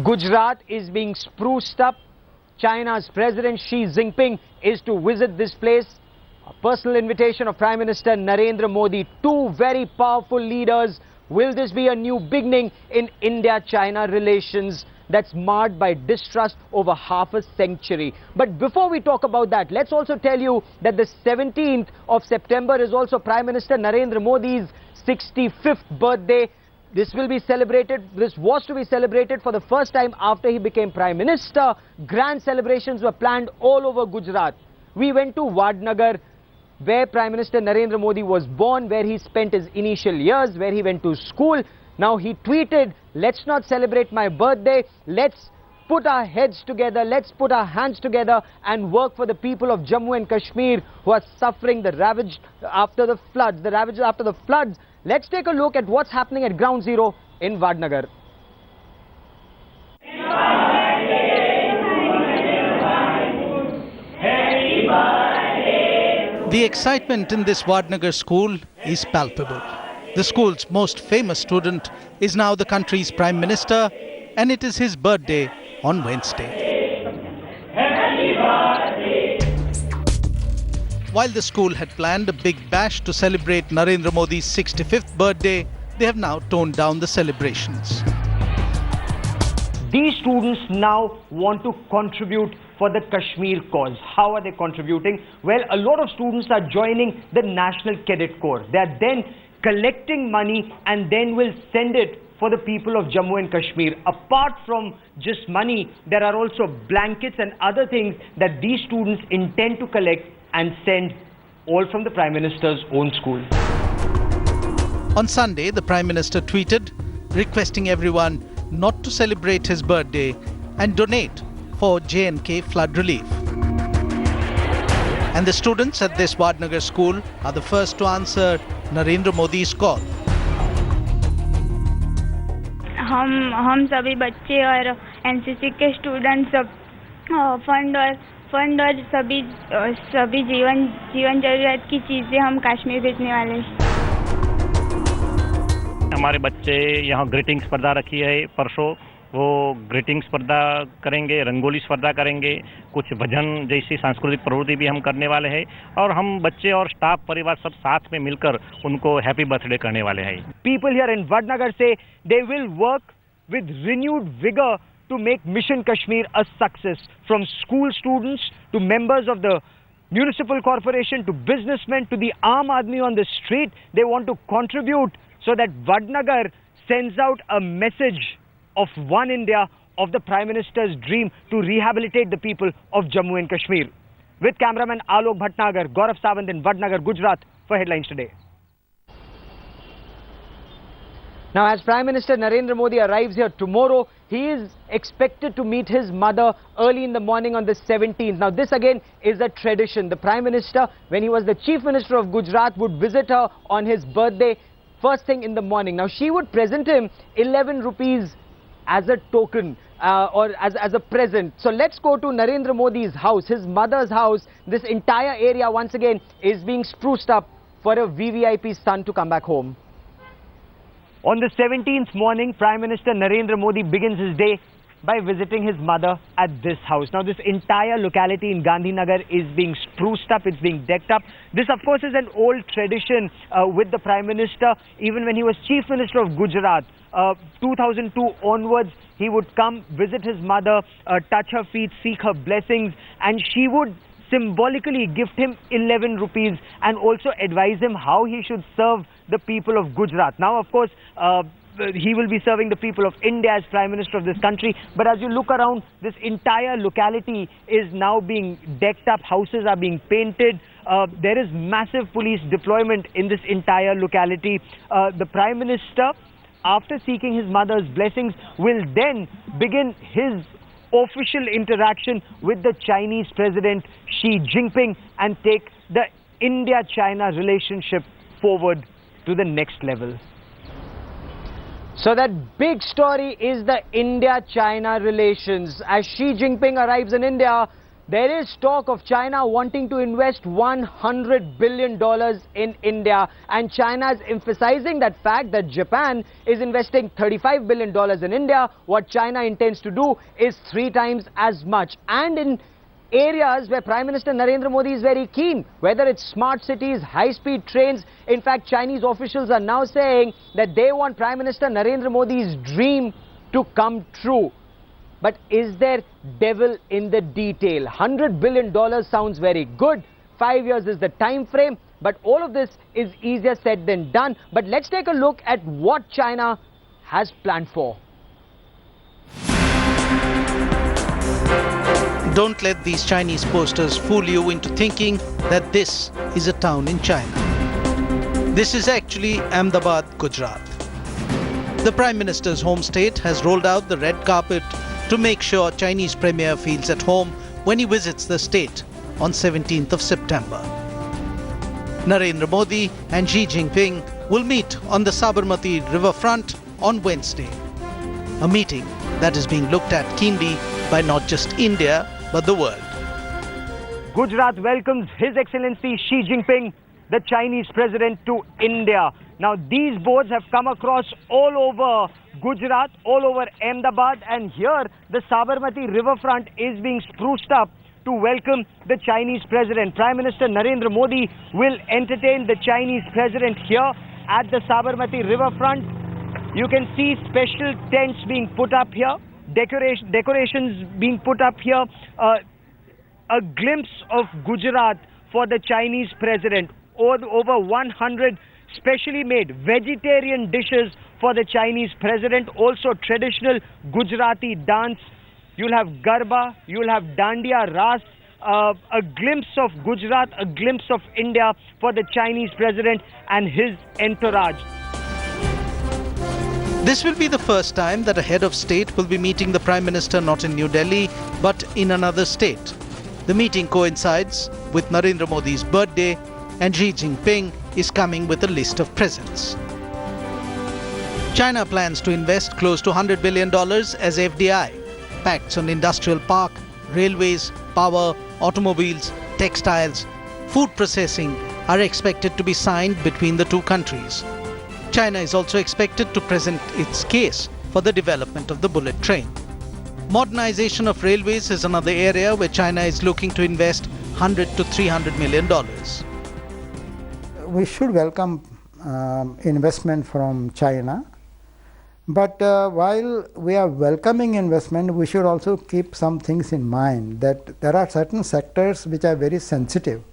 Gujarat is being spruced up. China's President Xi Jinping is to visit this place. A personal invitation of Prime Minister Narendra Modi. Two very powerful leaders. Will this be a new beginning in India-China relations that's marred by distrust over half a century? But before we talk about that, let's also tell you that the 17th of September is also Prime Minister Narendra Modi's 65th birthday. This will be celebrated, this was to be celebrated for the first time after he became Prime Minister. Grand celebrations were planned all over Gujarat. We went to Vadnagar, where Prime Minister Narendra Modi was born, where he spent his initial years, where he went to school. Now he tweeted, let's not celebrate my birthday, let's put our heads together, let's put our hands together and work for the people of Jammu and Kashmir who are suffering the ravage after the floods, Let's take a look at what's happening at Ground Zero in Vadnagar. The excitement in this Vadnagar school is palpable. The school's most famous student is now the country's Prime Minister, and it is his birthday on Wednesday. While the school had planned a big bash to celebrate Narendra Modi's 65th birthday, they have now toned down the celebrations. These students now want to contribute for the Kashmir cause. How are they contributing? Well, a lot of students are joining the National Cadet Corps. They are then collecting money and then will send it for the people of Jammu and Kashmir. Apart from just money, there are also blankets and other things that these students intend to collect and send, all from the Prime Minister's own school. On Sunday, the Prime Minister tweeted requesting everyone not to celebrate his birthday and donate for J&K flood relief. And the students at this Vadnagar school are the first to answer Narendra Modi's call. हम सभी बच्चे और NCC के students fund और सभी जीवन जरूरत की चीजें हम कश्मीर भेजने वाले हैं। हमारे बच्चे यहाँ ग्रीटिंग स्पर्धा रखी है परसों, वो ग्रीटिंग स्पर्धा करेंगे, रंगोली स्पर्धा करेंगे, कुछ भजन जैसी सांस्कृतिक प्रवृत्ति भी हम करने वाले हैं और हम बच्चे और स्टाफ परिवार सब साथ में मिलकर उनको हैप्पी बर्थडे करने वाले हैं। People here in Vadnagar say they will work with renewed vigor to make Mission Kashmir a success. From school students to members of the municipal corporation to businessmen to the Aam Aadmi on the street, they want to contribute so that Vadnagar sends out a message of one India, of the Prime Minister's dream to rehabilitate the people of Jammu and Kashmir. With cameraman Alok Bhatnagar, Gaurav Sawant in Vadnagar, Gujarat for Headlines Today. Now, as Prime Minister Narendra Modi arrives here tomorrow, he is expected to meet his mother early in the morning on the 17th. Now, this again is a tradition. The Prime Minister, when he was the Chief Minister of Gujarat, would visit her on his birthday first thing in the morning. Now, she would present him 11 rupees as a token or as a present. So let's go to Narendra Modi's house, his mother's house. This entire area once again is being spruced up for a VVIP son to come back home. On the 17th morning, Prime Minister Narendra Modi begins his day by visiting his mother at this house. Now, this entire locality in Gandhinagar is being spruced up, it's being decked up. This, of course, is an old tradition with the Prime Minister. Even when he was Chief Minister of Gujarat, 2002 onwards, he would come, visit his mother, touch her feet, seek her blessings, and she would symbolically gift him 11 rupees and also advise him how he should serve the people of Gujarat. Now, of course, he will be serving the people of India as Prime Minister of this country. But as you look around, this entire locality is now being decked up. Houses are being painted. There is massive police deployment in this entire locality. The Prime Minister, after seeking his mother's blessings, will then begin his official interaction with the Chinese President Xi Jinping and take the India-China relationship forward to the next level. So that big story is the India-China relations. As Xi Jinping arrives in India, there is talk of China wanting to invest $100 billion in India, and China is emphasizing that fact that Japan is investing $35 billion in India. What China intends to do is 3 times as much, and in areas where Prime Minister Narendra Modi is very keen, whether it's smart cities, high-speed trains. In fact, Chinese officials are now saying that they want Prime Minister Narendra Modi's dream to come true. But is there devil in the detail? $100 billion sounds very good. 5 years is the time frame. But all of this is easier said than done. But let's take a look at what China has planned for. Don't let these Chinese posters fool you into thinking that this is a town in China. This is actually Ahmedabad, Gujarat. The Prime Minister's home state has rolled out the red carpet to make sure Chinese Premier feels at home when he visits the state on 17th of September. Narendra Modi and Xi Jinping will meet on the Sabarmati riverfront on Wednesday. A meeting that is being looked at keenly by not just India but the world. Gujarat welcomes His Excellency Xi Jinping, the Chinese President, to India. Now, these boards have come across all over Gujarat, all over Ahmedabad, and here the Sabarmati riverfront is being spruced up to welcome the Chinese President. Prime Minister Narendra Modi will entertain the Chinese President here at the Sabarmati riverfront. You can see special tents being put up here, decorations being put up here, a glimpse of Gujarat for the Chinese President. Over 100 specially made vegetarian dishes for the Chinese President, also traditional Gujarati dance. You'll have Garba, you'll have Dandiya Ras, a glimpse of Gujarat, a glimpse of India for the Chinese President and his entourage. This will be the first time that a head of state will be meeting the Prime Minister not in New Delhi but in another state. The meeting coincides with Narendra Modi's birthday, and Xi Jinping is coming with a list of presents. China plans to invest close to $100 billion as FDI. Pacts on industrial park, railways, power, automobiles, textiles, food processing are expected to be signed between the two countries. China is also expected to present its case for the development of the bullet train. Modernization of railways is another area where China is looking to invest $100 to $300 million. We should welcome investment from China, but while we are welcoming investment, we should also keep some things in mind, that there are certain sectors which are very sensitive.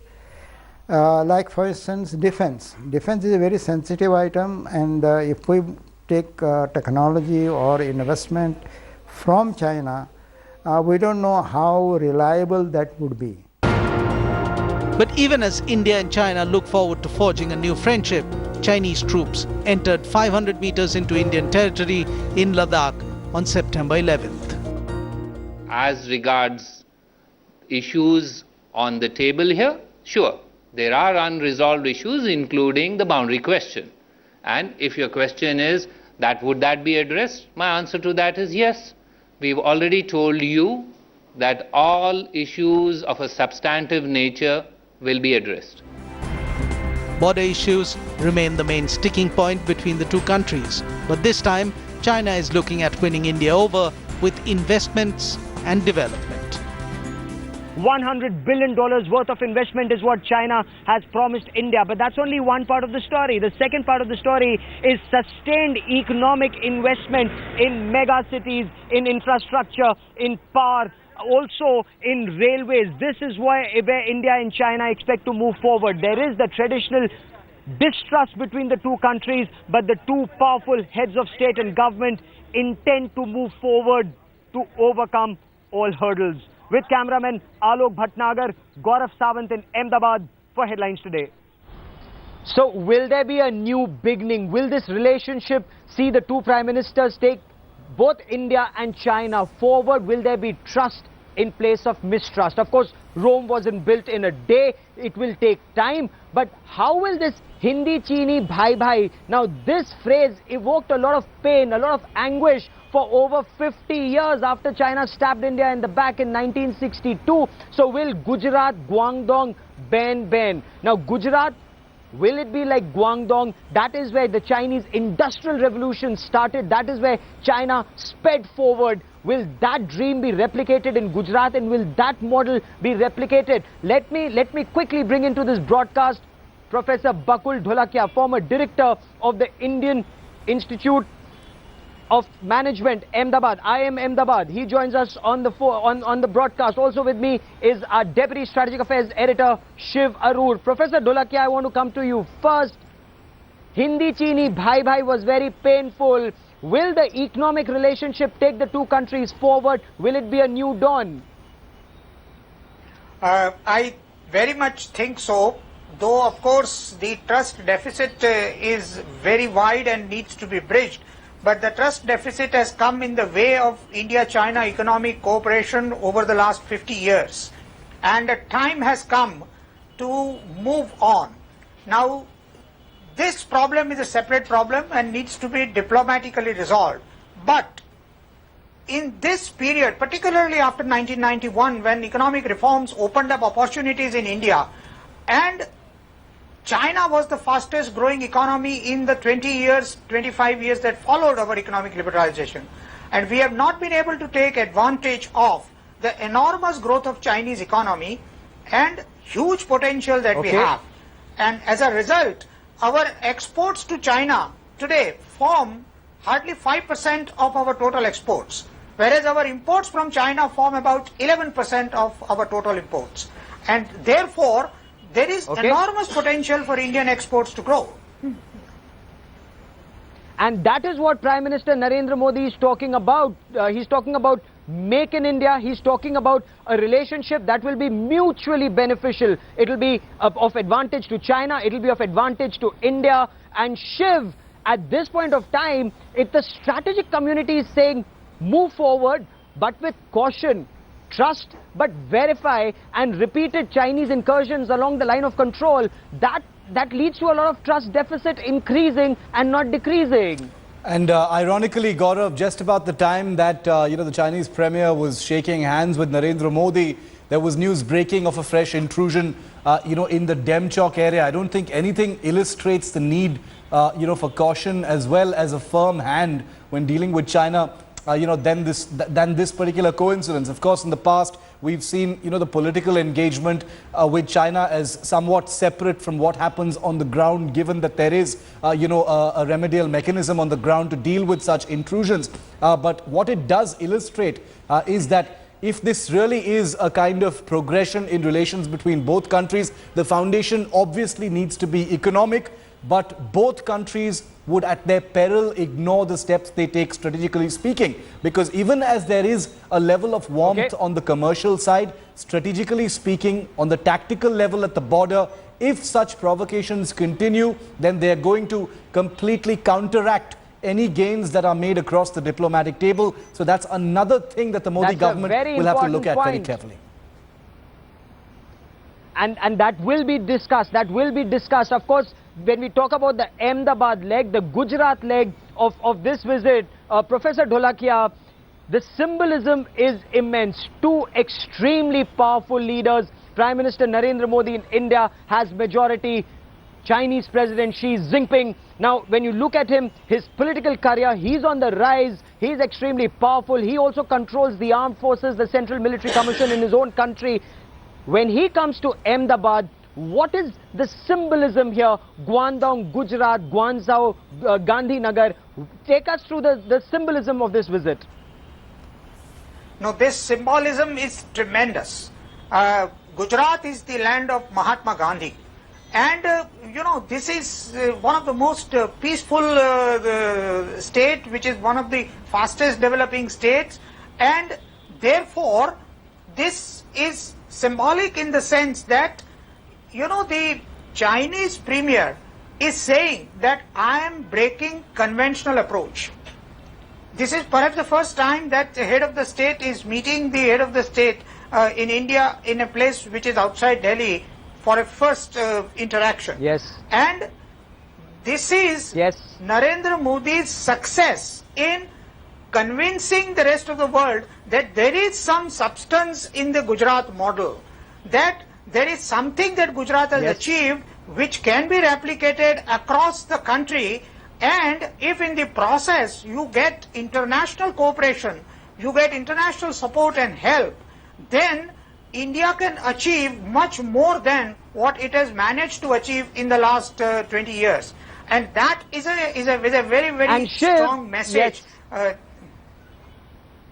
Like for instance, defense. Defense is a very sensitive item, and if we take technology or investment from China, we don't know how reliable that would be. But even as India and China look forward to forging a new friendship, Chinese troops entered 500 meters into Indian territory in Ladakh on September 11th. As regards issues on the table here, sure, there are unresolved issues, including the boundary question. And if your question is that would that be addressed, my answer to that is yes. We've already told you that all issues of a substantive nature will be addressed. Border issues remain the main sticking point between the two countries. But this time, China is looking at winning India over with investments and development. $100 billion worth of investment is what China has promised India. But that's only one part of the story. The second part of the story is sustained economic investment in mega cities, in infrastructure, in power, also in railways. This is where India and China expect to move forward. There is the traditional distrust between the two countries, but the two powerful heads of state and government intend to move forward to overcome all hurdles. With cameraman Alok Bhatnagar, Gaurav Sawant in Ahmedabad for Headlines Today. So will there be a new beginning? Will this relationship see the two prime ministers take both India and China forward? Will there be trust in place of mistrust? Of course, Rome wasn't built in a day. It will take time. But how will this Hindi Chini Bhai Bhai, now this phrase evoked a lot of pain, a lot of anguish for for over 50 years after China stabbed India in the back in 1962. So will Gujarat, Guangdong bend? Now Gujarat, will it be like Guangdong? That is where the Chinese Industrial Revolution started. That is where China sped forward. Will that dream be replicated in Gujarat, and will that model be replicated? Let me quickly bring into this broadcast Professor Bakul Dholakia, former director of the Indian Institute of Management, Ahmedabad, IIM Ahmedabad. He joins us on the broadcast. Also with me is our Deputy Strategic Affairs Editor, Shiv Arur. Professor Dholakia, I want to come to you first. Hindi Chini Bhai Bhai was very painful. Will the economic relationship take the two countries forward? Will it be a new dawn? I very much think so, though of course the trust deficit is very wide and needs to be bridged. But the trust deficit has come in the way of India-China economic cooperation over the last 50 years. And a time has come to move on. Now, this problem is a separate problem and needs to be diplomatically resolved. But in this period, particularly after 1991, when economic reforms opened up opportunities in India, and China was the fastest growing economy in the 20 years, 25 years that followed our economic liberalization. And we have not been able to take advantage of the enormous growth of Chinese economy and huge potential that we have. And as a result, our exports to China today form hardly 5% of our total exports, whereas our imports from China form about 11% of our total imports. And therefore, there is enormous potential for Indian exports to grow. And that is what Prime Minister Narendra Modi is talking about. He's talking about Make in India. He's talking about a relationship that will be mutually beneficial. It will be of advantage to China. It will be of advantage to India. And Shiv, at this point of time, if the strategic community is saying move forward, but with caution, trust but verify, and repeated Chinese incursions along the line of control, that leads to a lot of trust deficit increasing and not decreasing. And ironically, Gaurav, just about the time that the Chinese premier was shaking hands with Narendra Modi, there was news breaking of a fresh intrusion in the Demchok area. I don't think anything illustrates the need for caution as well as a firm hand when dealing with China than this particular coincidence. Of course, in the past, we've seen, the political engagement with China as somewhat separate from what happens on the ground, given that there is, a remedial mechanism on the ground to deal with such intrusions. But what it does illustrate is that if this really is a kind of progression in relations between both countries, the foundation obviously needs to be economic, but both countries would at their peril ignore the steps they take strategically speaking. Because even as there is a level of warmth on the commercial side, strategically speaking, on the tactical level at the border, if such provocations continue, then they are going to completely counteract any gains that are made across the diplomatic table. So that's another thing that the Modi government will have to look at very carefully. And that will be discussed. That will be discussed. Of course, when we talk about the Ahmedabad leg, the Gujarat leg of this visit, Professor Dholakia, the symbolism is immense. Two extremely powerful leaders. Prime Minister Narendra Modi in India has majority. Chinese President Xi Jinping. Now, when you look at him, his political career, he's on the rise. He's extremely powerful. He also controls the armed forces, the Central Military Commission in his own country. When he comes to Ahmedabad, what is the symbolism here? Guangdong, Gujarat, Guangzhou, Gandhinagar. Take us through the symbolism of this visit. No, this symbolism is tremendous. Gujarat is the land of Mahatma Gandhi. And, this is one of the most peaceful state, which is one of the fastest developing states. And therefore, this is symbolic in the sense that, the Chinese premier is saying that I am breaking conventional approach. This is perhaps the first time that the head of the state is meeting the head of the state in India in a place which is outside Delhi for a first interaction. Yes. And this is Narendra Modi's success in convincing the rest of the world that there is some substance in the Gujarat model, that there is something that Gujarat has achieved which can be replicated across the country, and if in the process you get international cooperation, you get international support and help, then India can achieve much more than what it has managed to achieve in the last 20 years. And that is a very, very strong message.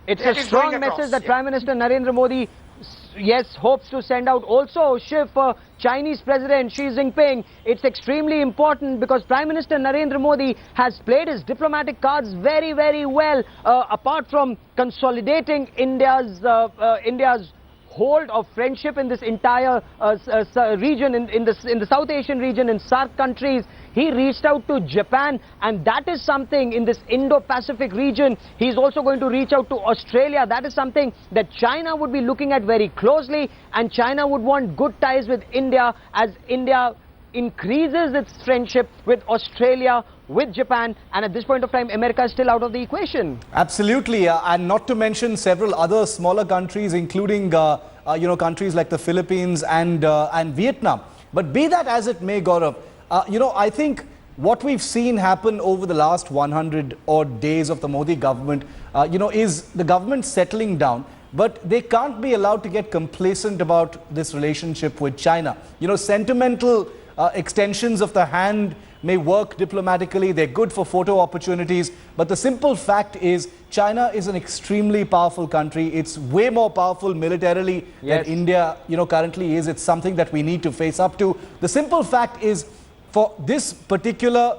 It's a strong message that Prime Minister Narendra Modi hopes to send out. Also, Shiv, for Chinese President Xi Jinping, it's extremely important because Prime Minister Narendra Modi has played his diplomatic cards very, very well. Apart from consolidating India's hold of friendship in this entire region, in the South Asian region, in SAARC countries, he reached out to Japan, and that is something in this Indo-Pacific region. He's also going to reach out to Australia. That is something that China would be looking at very closely, and China would want good ties with India as India increases its friendship with Australia, with Japan, and at this point of time, America is still out of the equation. Absolutely, and not to mention several other smaller countries, including countries like the Philippines and Vietnam. But be that as it may, Gaurav, I think what we've seen happen over the last 100 odd days of the Modi government, is the government settling down. But they can't be allowed to get complacent about this relationship with China. Sentimental extensions of the hand may work diplomatically, they're good for photo opportunities, but the simple fact is China is an extremely powerful country. It's way more powerful militarily than India currently is. It's something that we need to face up to. The simple fact is, for this particular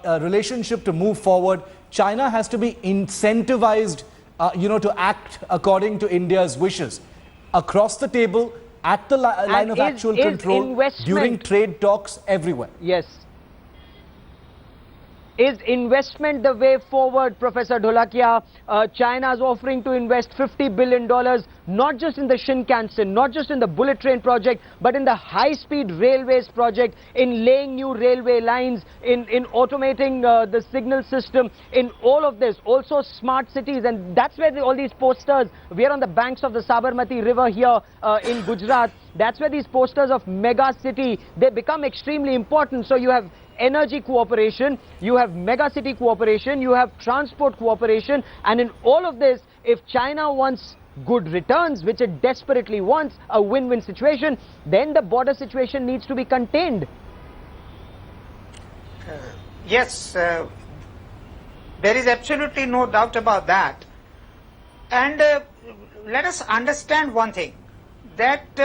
relationship to move forward, China has to be incentivized to act according to India's wishes. Across the table, at the line of actual control, during trade talks, everywhere. Yes. Is investment the way forward, Professor Dholakia? China is offering to invest $50 billion, not just in the Shinkansen, not just in the bullet train project, but in the high-speed railways project, in laying new railway lines, in automating the signal system, in all of this. Also smart cities, and that's where all these posters, we are on the banks of the Sabarmati River here in Gujarat. That's where these posters of mega city, they become extremely important. So you have energy cooperation, you have mega city cooperation, you have transport cooperation, and in all of this, if China wants good returns, which it desperately wants, a win-win situation, then the border situation needs to be contained. Yes, there is absolutely no doubt about that. And let us understand one thing, that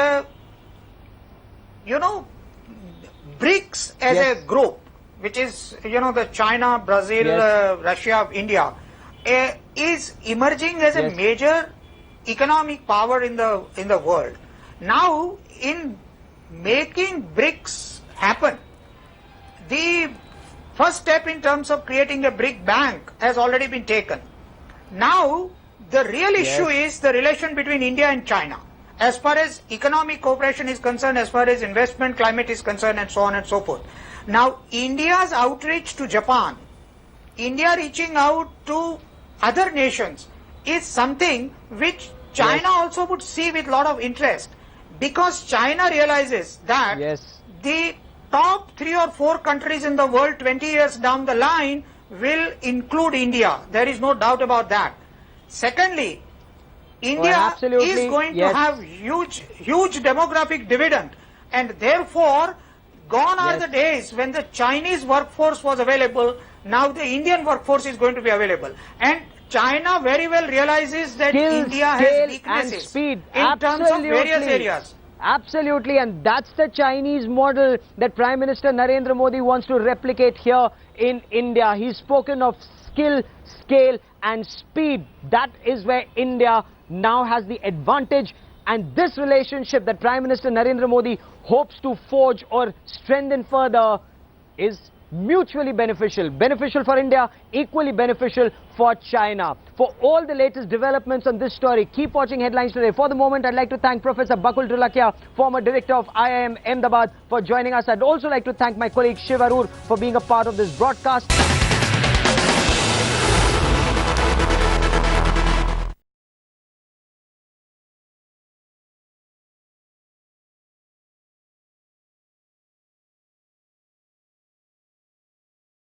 BRICS as a group, which is, the China, Brazil, Russia, India, is emerging as a major economic power in the world. Now, in making BRICS happen, the first step in terms of creating a BRIC bank has already been taken. Now, the real issue is the relation between India and China, as far as economic cooperation is concerned, as far as investment climate is concerned, and so on and so forth. Now, India's outreach to Japan, India reaching out to other nations, is something which China also would see with a lot of interest, because China realizes that the top 3 or 4 countries in the world 20 years down the line will include India. There is no doubt about that. Secondly, India is going to have huge demographic dividend, and therefore gone are the days when the Chinese workforce was available. Now the Indian workforce is going to be available, and China very well realizes that India has weaknesses in terms of various areas. Absolutely, and that's the Chinese model that Prime Minister Narendra Modi wants to replicate here in India. He's spoken of skill, scale and speed. That is where India now has the advantage, and this relationship that Prime Minister Narendra Modi hopes to forge or strengthen further is mutually beneficial. Beneficial for India, equally beneficial for China. For all the latest developments on this story, keep watching Headlines Today. For the moment, I'd like to thank Professor Bakul Dholakia, former director of IIM Ahmedabad, for joining us. I'd also like to thank my colleague Shiv Arur for being a part of this broadcast.